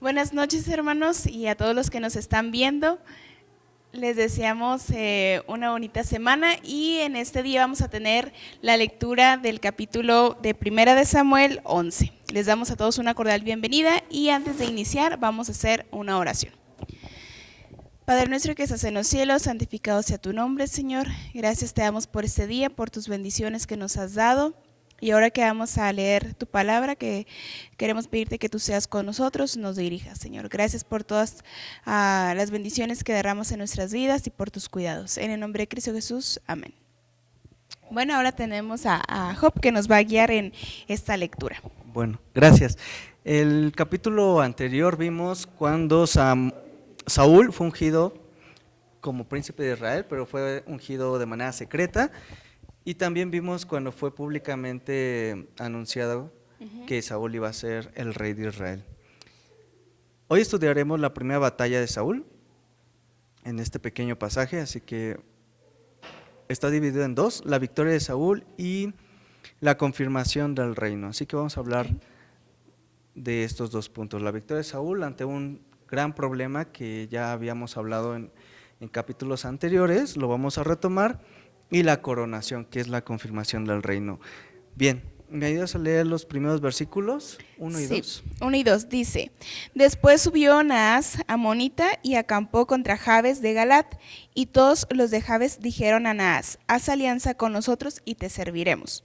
Buenas noches, hermanos, y a todos los que nos están viendo. Les deseamos una bonita semana y en este día vamos a tener la lectura del capítulo de Primera de Samuel 11. Les damos a todos una cordial bienvenida y antes de iniciar vamos a hacer una oración. Padre nuestro que estás en los cielos, santificado sea tu nombre, Señor. Gracias te damos por este día, por tus bendiciones que nos has dado. Y ahora que vamos a leer tu palabra, que queremos pedirte que tú seas con nosotros, nos dirijas, Señor. Gracias por todas las bendiciones que derramas en nuestras vidas y por tus cuidados. En el nombre de Cristo Jesús, amén. Bueno, ahora tenemos a Job que nos va a guiar en esta lectura. Bueno, gracias. El capítulo anterior vimos cuando Saúl fue ungido como príncipe de Israel, pero fue ungido de manera secreta. Y también vimos cuando fue públicamente anunciado que Saúl iba a ser el rey de Israel. Hoy estudiaremos la primera batalla de Saúl en este pequeño pasaje, así que está dividido en dos, la victoria de Saúl y la confirmación del reino. Así que vamos a hablar de estos dos puntos, la victoria de Saúl ante un gran problema que ya habíamos hablado en capítulos anteriores, lo vamos a retomar, y la coronación, que es la confirmación del reino. Bien, ¿me ayudas a leer los primeros versículos 1 y 2? 1 y 2 dice: Después subió Naas amonita y acampó contra Jabes de Galat, y todos los de Jabes dijeron a Naas: haz alianza con nosotros y te serviremos.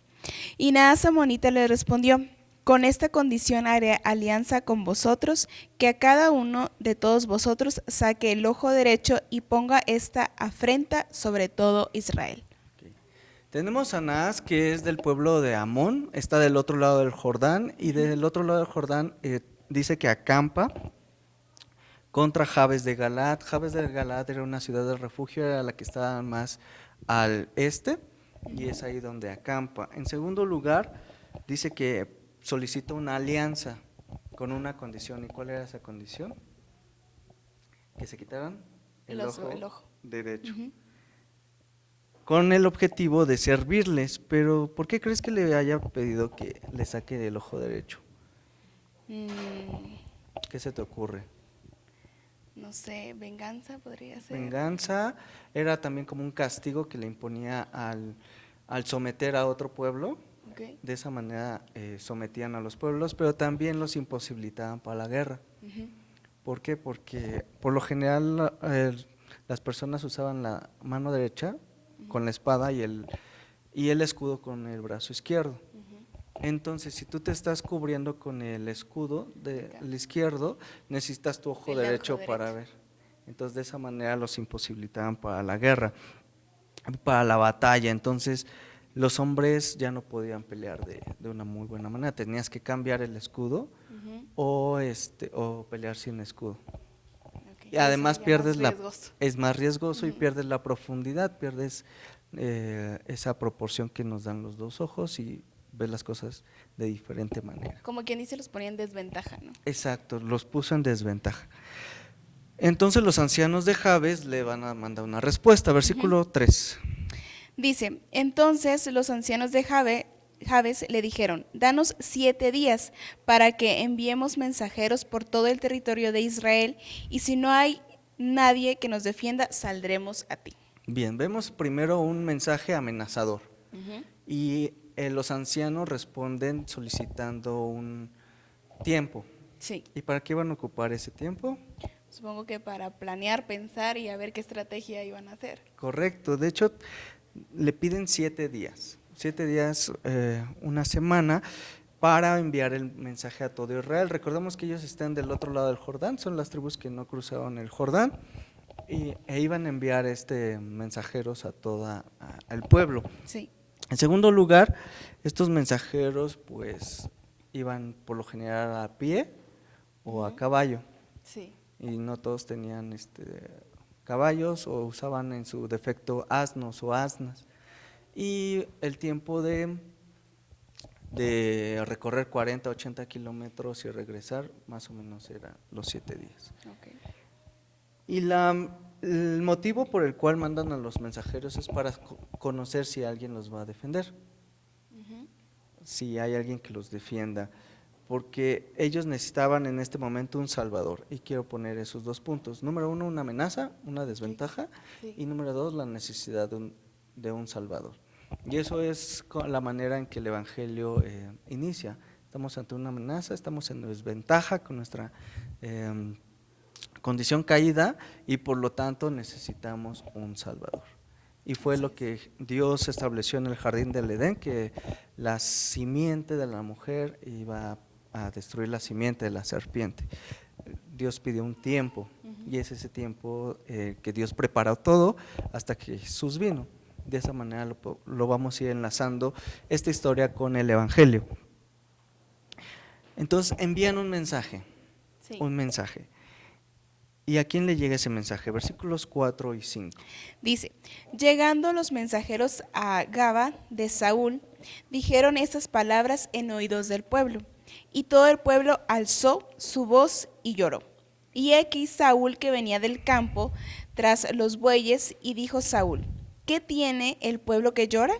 Y Naas amonita le respondió: con esta condición haré alianza con vosotros, que a cada uno de todos vosotros saque el ojo derecho y ponga esta afrenta sobre todo Israel. Tenemos a Naas, que es del pueblo de Amón, está del otro lado del Jordán, y del otro lado del Jordán dice que acampa contra Jabes de Galat. Jabes de Galat era una ciudad de refugio, era la que estaba más al este, y es ahí donde acampa. En segundo lugar, dice que solicita una alianza con una condición. ¿Y cuál era esa condición? Que se quitaran el ojo derecho. Con el objetivo de servirles. Pero ¿por qué crees que le haya pedido que le saque el ojo derecho? ¿Qué se te ocurre? No sé, venganza podría ser. Venganza era también como un castigo que le imponía al someter a otro pueblo. Okay. De esa manera sometían a los pueblos, pero también los imposibilitaban para la guerra. ¿Por qué? Porque por lo general las personas usaban la mano derecha con la espada y el escudo con el brazo izquierdo. Entonces, si tú te estás cubriendo con el escudo del izquierdo, necesitas tu ojo derecho para ver. Entonces, de esa manera los imposibilitaban para la guerra, para la batalla. Entonces, los hombres ya no podían pelear de una muy buena manera. Tenías que cambiar el escudo o pelear sin escudo. Y además pierdes es más riesgoso y pierdes la profundidad, pierdes esa proporción que nos dan los dos ojos y ves las cosas de diferente manera. Como quien dice, los ponía en desventaja, ¿no? Exacto, los puso en desventaja. Entonces los ancianos de Jabes le van a mandar una respuesta, versículo 3. Dice: entonces los ancianos de Jabes le dijeron: danos 7 días para que enviemos mensajeros por todo el territorio de Israel, y si no hay nadie que nos defienda, saldremos a ti. Bien, vemos primero un mensaje amenazador. Y los ancianos responden solicitando un tiempo. Sí. ¿Y para qué van a ocupar ese tiempo? Supongo que para planear, pensar y a ver qué estrategia iban a hacer. Correcto, de hecho le piden 7 días, 7 días, una semana, para enviar el mensaje a todo Israel. Recordemos que ellos están del otro lado del Jordán, son las tribus que no cruzaron el Jordán, e iban a enviar mensajeros a todo el pueblo. Sí. En segundo lugar, estos mensajeros pues iban por lo general a pie o a caballo. Sí. Y no todos tenían caballos o usaban en su defecto asnos o asnas. Y el tiempo de recorrer 40, 80 kilómetros y regresar más o menos era los 7 días. Okay. Y el motivo por el cual mandan a los mensajeros es para conocer si alguien los va a defender, si hay alguien que los defienda. porque ellos necesitaban en este momento un salvador, y quiero poner esos dos puntos. Número uno, una amenaza, una desventaja, Sí. y número dos, la necesidad de un salvador. Y eso es la manera en que el Evangelio inicia. Estamos ante una amenaza, estamos en desventaja con nuestra condición caída, y por lo tanto necesitamos un salvador. Y fue lo que Dios estableció en el jardín del Edén, que la simiente de la mujer iba a destruir la simiente de la serpiente. Dios pidió un tiempo, y es ese tiempo que Dios preparó todo hasta que Jesús vino. De esa manera lo vamos a ir enlazando esta historia con el Evangelio. Entonces envían un mensaje, Sí. un mensaje. ¿Y a quién le llega ese mensaje? Versículos 4 y 5. Dice, llegando los mensajeros a Gaba de Saúl, dijeron estas palabras en oídos del pueblo, y todo el pueblo alzó su voz y lloró. Y he aquí Saúl, que venía del campo tras los bueyes, y dijo Saúl, ¿qué tiene el pueblo que llora?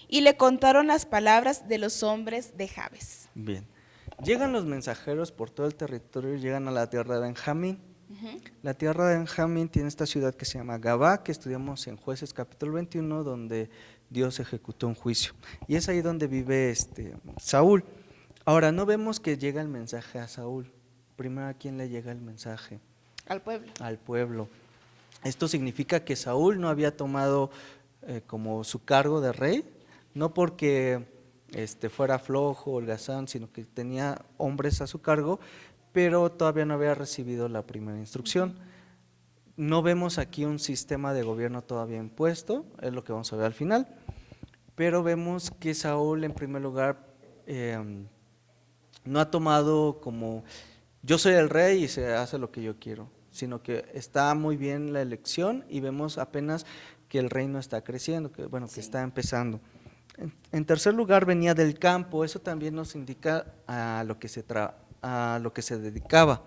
Y le contaron las palabras de los hombres de Jabes. Bien, llegan los mensajeros por todo el territorio, llegan a la tierra de Benjamín. La tierra de Benjamín tiene esta ciudad que se llama Gabá, que estudiamos en Jueces capítulo 21, donde Dios ejecutó un juicio. Y es ahí donde vive Saúl. Ahora, no vemos que llega el mensaje a Saúl. Primero, ¿a quién le llega el mensaje? Al pueblo. Al pueblo. Esto significa que Saúl no había tomado como su cargo de rey, no porque fuera flojo o holgazán, sino que tenía hombres a su cargo, pero todavía no había recibido la primera instrucción. No vemos aquí un sistema de gobierno todavía impuesto, es lo que vamos a ver al final, pero vemos que Saúl, en primer lugar, no ha tomado como yo soy el rey y se hace lo que yo quiero, sino que está muy bien la elección, y vemos apenas que el reino está creciendo, que Sí. está empezando. En tercer lugar, venía del campo. Eso también nos indica a lo que se dedicaba.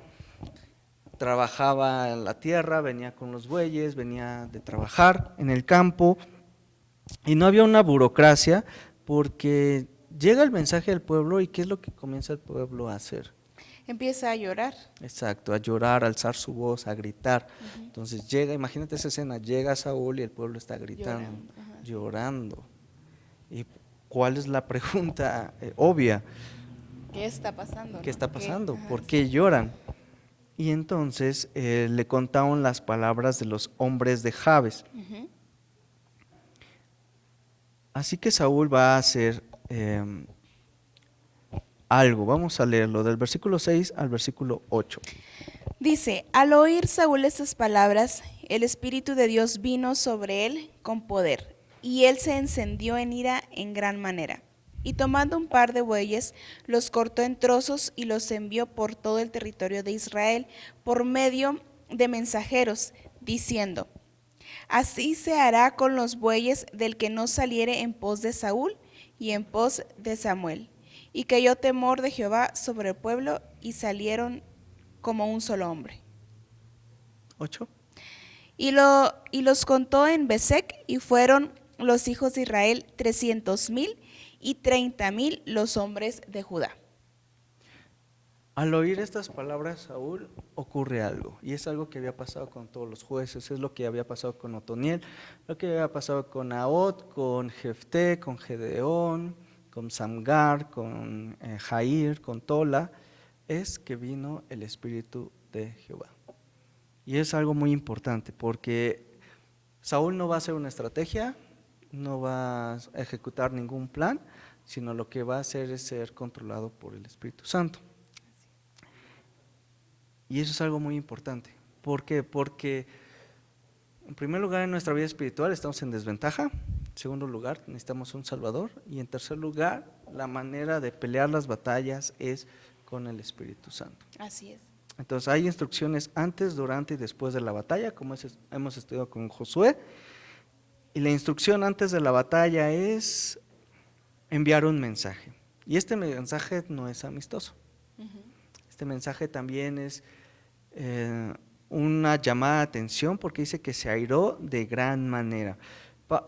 Trabajaba en la tierra, venía con los bueyes, venía de trabajar en el campo, y no había una burocracia, porque llega el mensaje del pueblo, y ¿qué es lo que comienza el pueblo a hacer? Empieza a llorar. Exacto, a llorar, a alzar su voz, a gritar. Entonces llega, imagínate esa escena, llega Saúl y el pueblo está gritando, llorando. ¿Y cuál es la pregunta obvia? ¿Qué está pasando? ¿Qué está pasando? Ajá, ¿Por qué lloran? Y entonces le contaron las palabras de los hombres de Jabes. Así que Saúl va a hacer algo. Vamos a leerlo del versículo 6 al versículo 8. Dice, al oír Saúl estas palabras, el Espíritu de Dios vino sobre él con poder, y él se encendió en ira en gran manera. Y tomando un par de bueyes, los cortó en trozos y los envió por todo el territorio de Israel por medio de mensajeros, diciendo, así se hará con los bueyes del que no saliere en pos de Saúl y en pos de Samuel. Y cayó temor de Jehová sobre el pueblo, y salieron como un solo hombre. 8. Y los contó en Besec, y fueron los hijos de Israel 300,000, y 30,000 los hombres de Judá. Al oír estas palabras, Saúl, ocurre algo, y es algo que había pasado con todos los jueces, es lo que había pasado con Otoniel, lo que había pasado con Ahot, con Jefté, con Gedeón, con Samgar, con Jair, con Tola, es que vino el Espíritu de Jehová. Y es algo muy importante, porque Saúl no va a hacer una estrategia, no va a ejecutar ningún plan, sino lo que va a hacer es ser controlado por el Espíritu Santo. Y eso es algo muy importante. ¿Por qué? Porque en primer lugar, en nuestra vida espiritual estamos en desventaja. En segundo lugar, necesitamos un Salvador. Y en tercer lugar, la manera de pelear las batallas es con el Espíritu Santo. Así es. Entonces hay instrucciones antes, durante y después de la batalla, como hemos estudiado con Josué. Y la instrucción antes de la batalla es enviar un mensaje. Y este mensaje no es amistoso. Este mensaje también es una llamada de atención, porque dice que se airó de gran manera.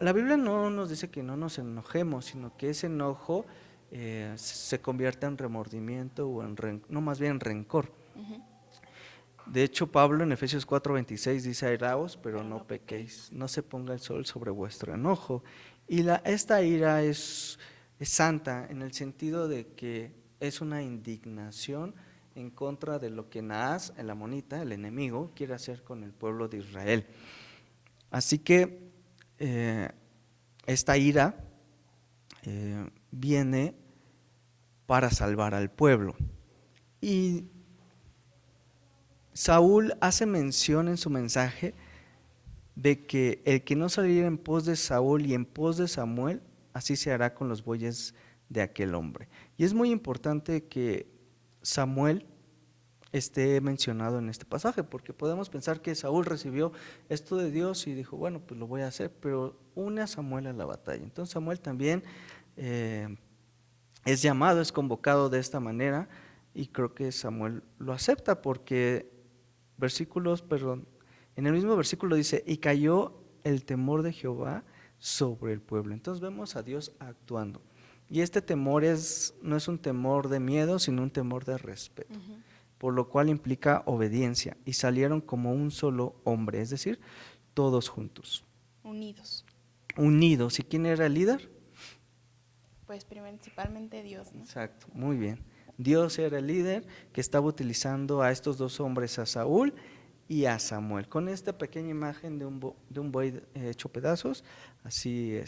La Biblia no nos dice que no nos enojemos, sino que ese enojo se convierte en remordimiento o no, más bien en rencor. De hecho, Pablo en Efesios 4:26 dice: airaos, pero no pequéis, no se ponga el sol sobre vuestro enojo. Y esta ira es santa en el sentido de que es una indignación en contra de lo que Naas, el amonita, el enemigo, quiere hacer con el pueblo de Israel. Así que esta ira viene para salvar al pueblo. Y Saúl hace mención en su mensaje de que el que no saliera en pos de Saúl y en pos de Samuel, así se hará con los bueyes de aquel hombre. Y es muy importante que Samuel esté mencionado en este pasaje, porque podemos pensar que Saúl recibió esto de Dios y dijo, bueno, pues lo voy a hacer, pero une a Samuel a la batalla. Entonces Samuel también es llamado, es convocado de esta manera, y creo que Samuel lo acepta porque en el mismo versículo dice: y cayó el temor de Jehová sobre el pueblo. Entonces vemos a Dios actuando. Y este temor no es un temor de miedo, sino un temor de respeto, por lo cual implica obediencia. Y salieron como un solo hombre, es decir, todos juntos. Unidos. Unidos. ¿Y quién era el líder? Pues principalmente Dios, ¿no? Exacto, muy bien. Dios era el líder que estaba utilizando a estos dos hombres, a Saúl y a Samuel. Con esta pequeña imagen de un buey hecho pedazos, así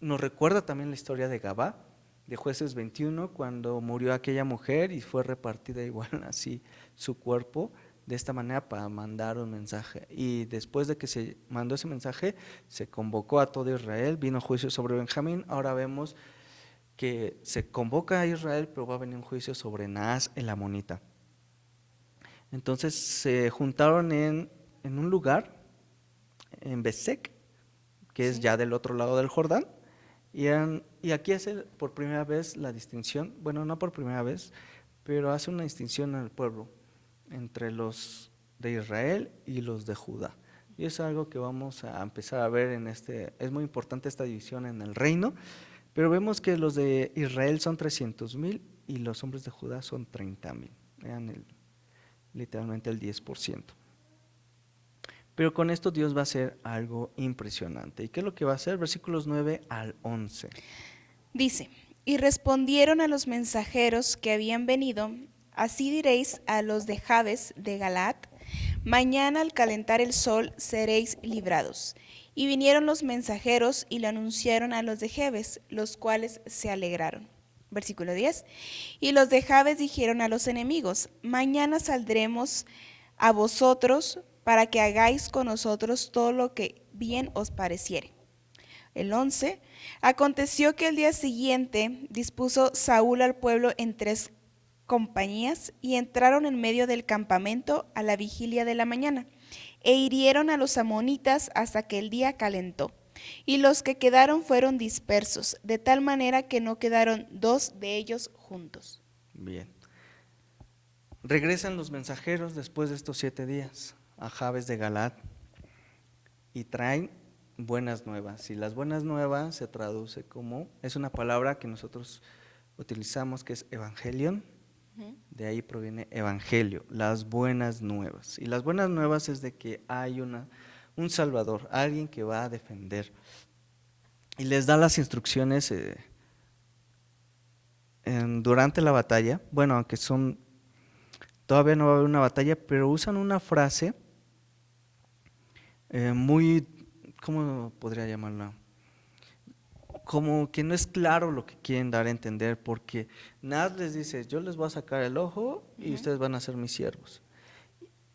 nos recuerda también la historia de Gabá, de Jueces 21, cuando murió aquella mujer y fue repartida igual así su cuerpo, de esta manera para mandar un mensaje. Y después de que se mandó ese mensaje, se convocó a todo Israel, vino juicio sobre Benjamín. Ahora vemos que se convoca a Israel, pero va a venir un juicio sobre Naas el amonita. Entonces se juntaron en un lugar, en Besek, que es ya del otro lado del Jordán, y aquí hace por primera vez la distinción, bueno, no por primera vez, pero hace una distinción al pueblo entre los de Israel y los de Judá. Y es algo que vamos a empezar a ver es muy importante esta división en el reino, pero vemos que los de Israel son 300,000 y los hombres de Judá son 30,000, eran literalmente el 10%. Pero con esto Dios va a hacer algo impresionante. ¿Y qué es lo que va a hacer? Versículos 9 al 11. Dice: y respondieron a los mensajeros que habían venido: así diréis a los de Jabes de Galaad: mañana al calentar el sol seréis librados. Y vinieron los mensajeros y lo anunciaron a los de Jabes, los cuales se alegraron. Versículo 10. Y los de Jabes dijeron a los enemigos: mañana saldremos a vosotros para que hagáis con nosotros todo lo que bien os pareciere. El 11. Aconteció que el día siguiente dispuso Saúl al pueblo en 3 compañías y entraron en medio del campamento a la vigilia de la mañana e hirieron a los amonitas hasta que el día calentó. Y los que quedaron fueron dispersos, de tal manera que no quedaron 2 de ellos juntos. Bien. Regresan los mensajeros después de estos 7 días a Jabes de Galaad y traen buenas nuevas. Y las buenas nuevas se traduce como, es una palabra que nosotros utilizamos que es evangelion, de ahí proviene evangelio, las buenas nuevas. Y las buenas nuevas es de que hay un salvador, alguien que va a defender. Y les da las instrucciones durante la batalla, bueno, aunque todavía no va a haber una batalla, pero usan una frase muy, ¿cómo podría llamarla? Como que no es claro lo que quieren dar a entender, porque Nad les dice: yo les voy a sacar el ojo y ustedes van a ser mis siervos.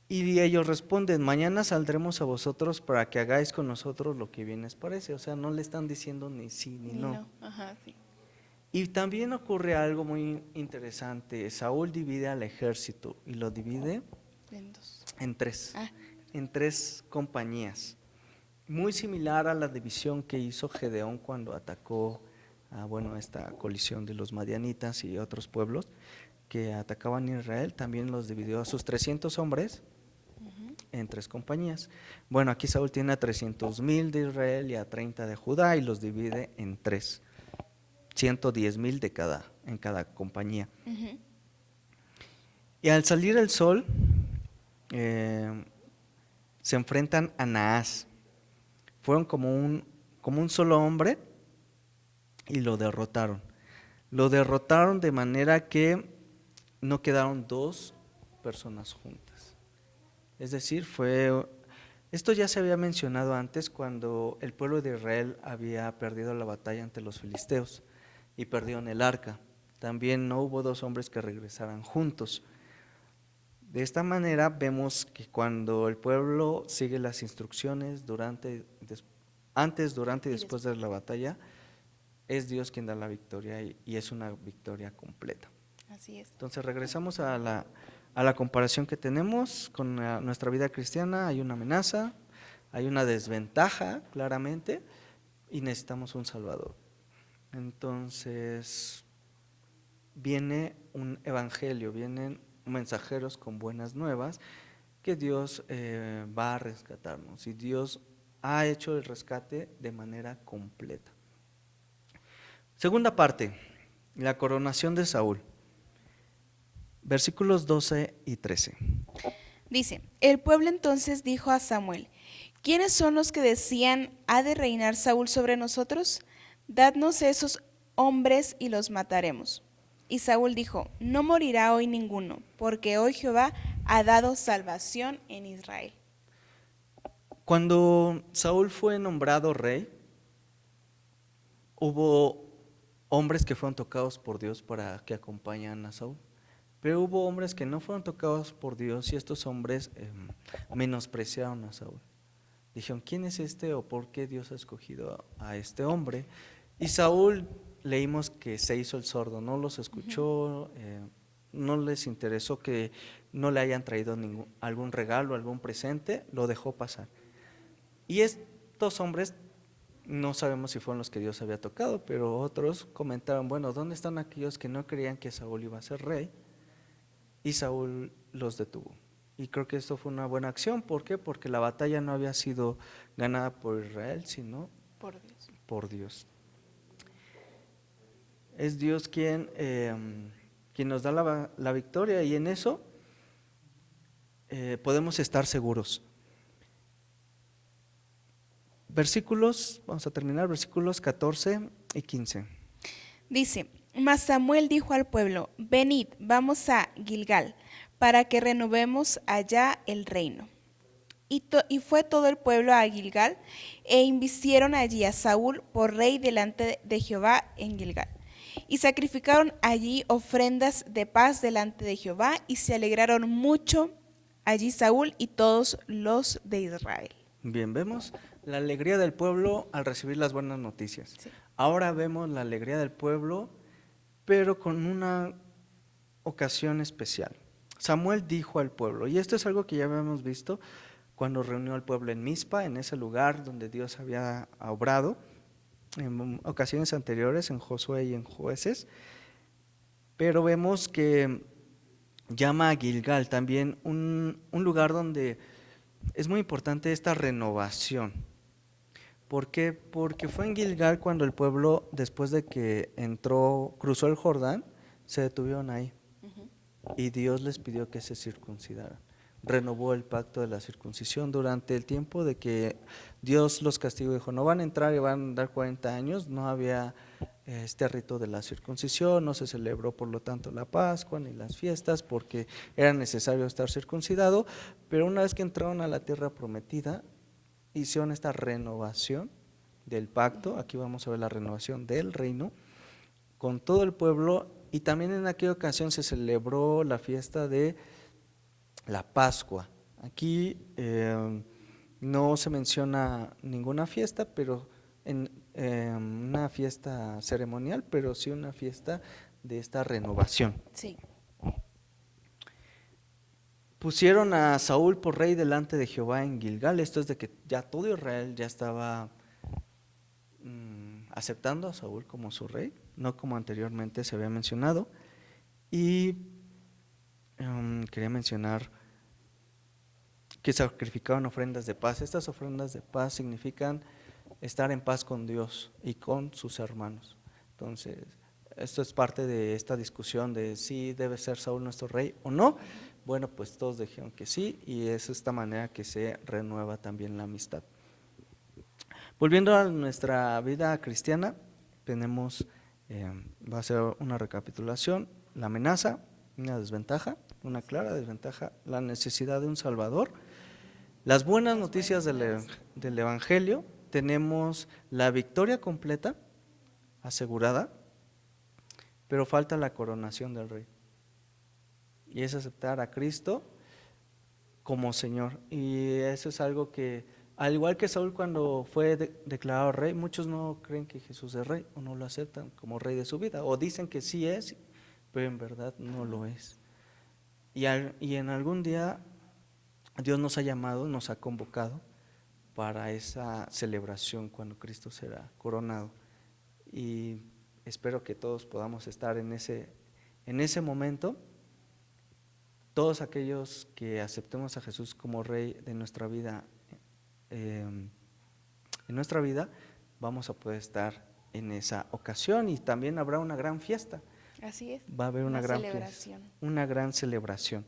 Y ellos responden: mañana saldremos a vosotros para que hagáis con nosotros lo que bien les parece. O sea, no le están diciendo ni sí ni no. Ajá, sí. Y también ocurre algo muy interesante. Saúl divide al ejército y lo divide en 3, en 3 compañías. Muy similar a la división que hizo Gedeón cuando atacó esta colisión de los madianitas y otros pueblos que atacaban a Israel. También los dividió a sus 300 hombres en 3 compañías. Bueno, aquí Saúl tiene a 300,000 de Israel y a 30 de Judá y los divide en 3. 110,000 en cada compañía. Ujú. Y al salir el sol, se enfrentan a Naas. Fueron como un solo hombre y lo derrotaron. Lo derrotaron de manera que no quedaron dos personas juntas. Es decir, esto ya se había mencionado antes cuando el pueblo de Israel había perdido la batalla ante los filisteos y perdieron el arca. También no hubo dos hombres que regresaran juntos. De esta manera vemos que cuando el pueblo sigue las instrucciones antes, durante y después de la batalla, es Dios quien da la victoria y es una victoria completa. Así es. Entonces regresamos a la comparación que tenemos con nuestra vida cristiana. Hay una amenaza, hay una desventaja claramente y necesitamos un Salvador. Entonces viene un evangelio, vienen mensajeros con buenas nuevas que Dios va a rescatarnos y Dios ha hecho el rescate de manera completa. Segunda parte, la coronación de Saúl. Versículos 12 y 13. Dice, el pueblo entonces dijo a Samuel, ¿quiénes son los que decían, ¿ha de reinar Saúl sobre nosotros? Dadnos esos hombres y los mataremos. Y Saúl dijo, no morirá hoy ninguno, porque hoy Jehová ha dado salvación en Israel. Cuando Saúl fue nombrado rey, hubo hombres que fueron tocados por Dios para que acompañaran a Saúl. Pero hubo hombres que no fueron tocados por Dios y estos hombres menospreciaron a Saúl. Dijeron, ¿quién es este o por qué Dios ha escogido a este hombre? Y Saúl, leímos que se hizo el sordo, no los escuchó, no les interesó que no le hayan traído algún regalo, algún presente, lo dejó pasar. Y estos hombres, no sabemos si fueron los que Dios había tocado, pero otros comentaron, bueno, ¿dónde están aquellos que no creían que Saúl iba a ser rey? Y Saúl los detuvo. Y creo que esto fue una buena acción. ¿Por qué? Porque la batalla no había sido ganada por Israel, sino por Dios. Es Dios quien nos da la victoria y en eso podemos estar seguros. Vamos a terminar, versículos 14 y 15. Dice, mas Samuel dijo al pueblo, venid, vamos a Gilgal, para que renovemos allá el reino. Y fue todo el pueblo a Gilgal, e invistieron allí a Saúl por rey delante de Jehová en Gilgal. Y sacrificaron allí ofrendas de paz delante de Jehová, y se alegraron mucho allí Saúl y todos los de Israel. Bien, vemos la alegría del pueblo al recibir las buenas noticias. Sí. Ahora vemos la alegría del pueblo, pero con una ocasión especial. Samuel dijo al pueblo, y esto es algo que ya habíamos visto cuando reunió al pueblo en Mizpa, en ese lugar donde Dios había obrado en ocasiones anteriores, en Josué y en Jueces, pero vemos que llama a Gilgal también un lugar donde es muy importante esta renovación. ¿Por qué? Porque fue en Gilgal cuando el pueblo, después de que cruzó el Jordán, se detuvieron ahí. Y Dios les pidió que se circuncidaran. Renovó el pacto de la circuncisión durante el tiempo de que Dios los castigó. Dijo, no van a entrar y van a dar 40 años. No había este rito de la circuncisión, no se celebró por lo tanto la Pascua ni las fiestas porque era necesario estar circuncidado. Pero una vez que entraron a la tierra prometida, hicieron esta renovación del pacto. Aquí vamos a ver la renovación del reino con todo el pueblo. Y también en aquella ocasión se celebró la fiesta de la Pascua. Aquí no se menciona ninguna fiesta, pero una fiesta ceremonial, pero sí una fiesta de esta renovación. Sí. Pusieron a Saúl por rey delante de Jehová en Gilgal. Esto es de que ya todo Israel ya estaba aceptando a Saúl como su rey, no como anteriormente se había mencionado. Y quería mencionar que sacrificaban ofrendas de paz. Estas ofrendas de paz significan estar en paz con Dios y con sus hermanos. Entonces, esto es parte de esta discusión de si debe ser Saúl nuestro rey o no. Bueno, pues todos dijeron que sí, y es esta manera que se renueva también la amistad. Volviendo a nuestra vida cristiana, tenemos, va a ser una recapitulación, la amenaza, una desventaja, una clara desventaja, la necesidad de un Salvador, las buenas noticias del Evangelio, tenemos la victoria completa, asegurada, pero falta la coronación del Rey. Y es aceptar a Cristo como Señor. Y eso es algo que, al igual que Saúl cuando fue declarado rey, muchos no creen que Jesús es rey o no lo aceptan como rey de su vida. O dicen que sí es, pero en verdad no lo es. Y en algún día Dios nos ha llamado, nos ha convocado para esa celebración cuando Cristo será coronado. Y espero que todos podamos estar en ese momento. Todos aquellos que aceptemos a Jesús como Rey de nuestra vida, en nuestra vida, vamos a poder estar en esa ocasión, y también habrá una gran fiesta. Así es. Va a haber una gran celebración. fiesta, una gran celebración.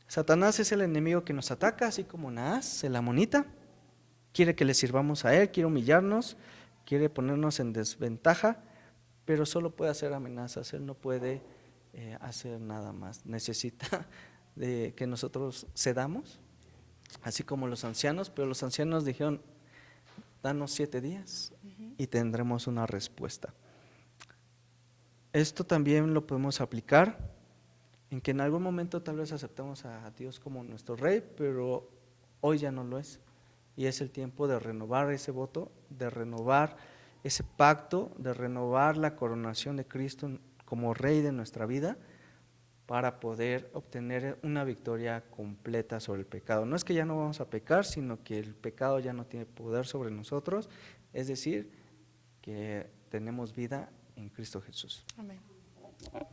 Satanás es el enemigo que nos ataca, así como Naas, el amonita. Quiere que le sirvamos a él, quiere humillarnos, quiere ponernos en desventaja, pero solo puede hacer amenazas, él no puede hacer nada más. Necesita de que nosotros cedamos, así como los ancianos, pero los ancianos dijeron, danos 7 días y tendremos una respuesta. Esto también lo podemos aplicar en que en algún momento tal vez aceptamos a Dios como nuestro Rey, pero hoy ya no lo es. Y es el tiempo de renovar ese voto, de renovar ese pacto, de renovar la coronación de Cristo como Rey de nuestra vida, para poder obtener una victoria completa sobre el pecado. No es que ya no vamos a pecar, sino que el pecado ya no tiene poder sobre nosotros, es decir, que tenemos vida en Cristo Jesús. Amén.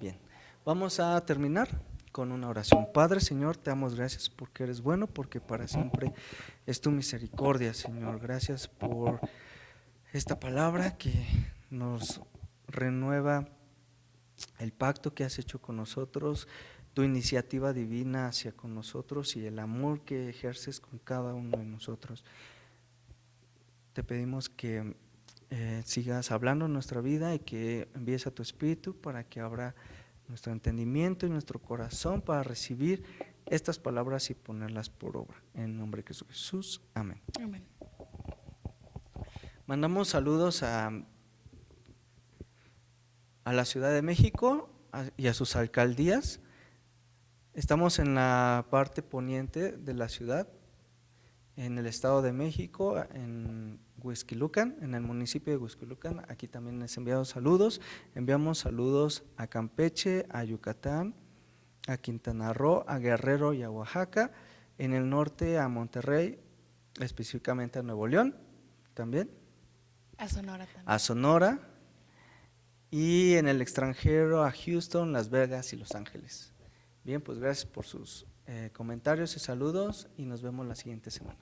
Bien, vamos a terminar con una oración. Padre, Señor, te damos gracias porque eres bueno, porque para siempre es tu misericordia, Señor. Gracias por esta palabra que nos renueva el pacto que has hecho con nosotros, tu iniciativa divina hacia con nosotros y el amor que ejerces con cada uno de nosotros. Te pedimos que sigas hablando en nuestra vida y que envíes a tu Espíritu para que abra nuestro entendimiento y nuestro corazón para recibir estas palabras y ponerlas por obra. En el nombre de Jesús, amén. Amén. Mandamos saludos a la Ciudad de México y a sus alcaldías. Estamos en la parte poniente de la ciudad, en el Estado de México, en Huixquilucan, en el municipio de Huixquilucan. Aquí también les enviamos saludos. Enviamos saludos a Campeche, a Yucatán, a Quintana Roo, a Guerrero y a Oaxaca. En el norte a Monterrey, específicamente a Nuevo León también. A Sonora también. A Sonora. Y en el extranjero a Houston, Las Vegas y Los Ángeles. Bien, pues gracias por sus comentarios y saludos y nos vemos la siguiente semana.